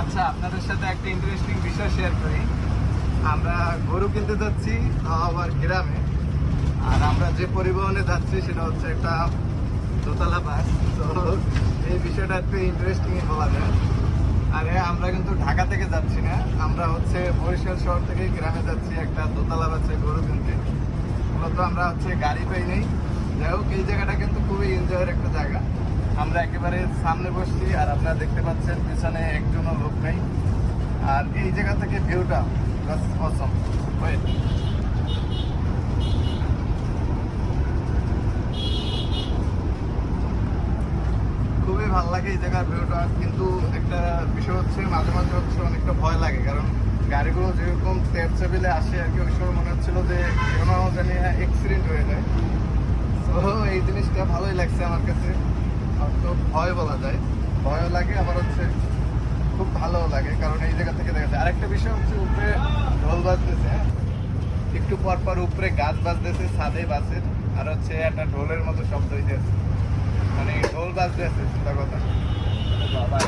আচ্ছা, আপনাদের সাথে একটা ইন্টারেস্টিং বিষয় শেয়ার করি। আমরা গরু কিনতে যাচ্ছি, আবার গ্রামে। আর আমরা যে পরিবহনে যাচ্ছি সেটা হচ্ছে একটা দোতলা বাস। তো এই বিষয়টা একটু ইন্টারেস্টিংই বলা যায়। আরে আমরা কিন্তু ঢাকা থেকে যাচ্ছি না, আমরা হচ্ছে বরিশাল শহর থেকে গ্রামে যাচ্ছি একটা দোতলা বাসে গরু কিনতে। মূলত আমরা হচ্ছে গাড়ি পাই নেই। যাই হোক, এই জায়গাটা কিন্তু খুবই এনজয়ের একটা জায়গা। আমরা একেবারে সামনে বসছি, আর আপনারা দেখতে পাচ্ছেন পিছনে একজনও লোক নেই। আর এই জায়গা থেকে ভিউটা অসম। খুবই ভালো লাগে এই জায়গার ভিউটা, কিন্তু একটা বিষয় হচ্ছে মাঝে মাঝে হচ্ছে অনেকটা ভয় লাগে, কারণ গাড়িগুলো যেরকম তেরচেবিলে আসে আর কি, ওই সময় মনে হচ্ছিল যে কোনো জানি অ্যাক্সিডেন্ট হয়ে যায়। তো এই জিনিসটা ভালোই লাগছে আমার কাছে। তো ভয় বলা যায়, ভয়ও লাগে, আবার হচ্ছে খুব ভালোও লাগে, কারণ এই জায়গা থেকে দেখা যায়। আরেকটা বিষয় হচ্ছে উপরে ঢোল বাজতেছে, হ্যাঁ, একটু পর পর উপরে গাছ বাজতেছে ছাদে বাসের, আর হচ্ছে একটা ঢোলের মতো শব্দ হইতেছে, মানে ঢোল বাজতেছে চিন্তা কথা। বাবা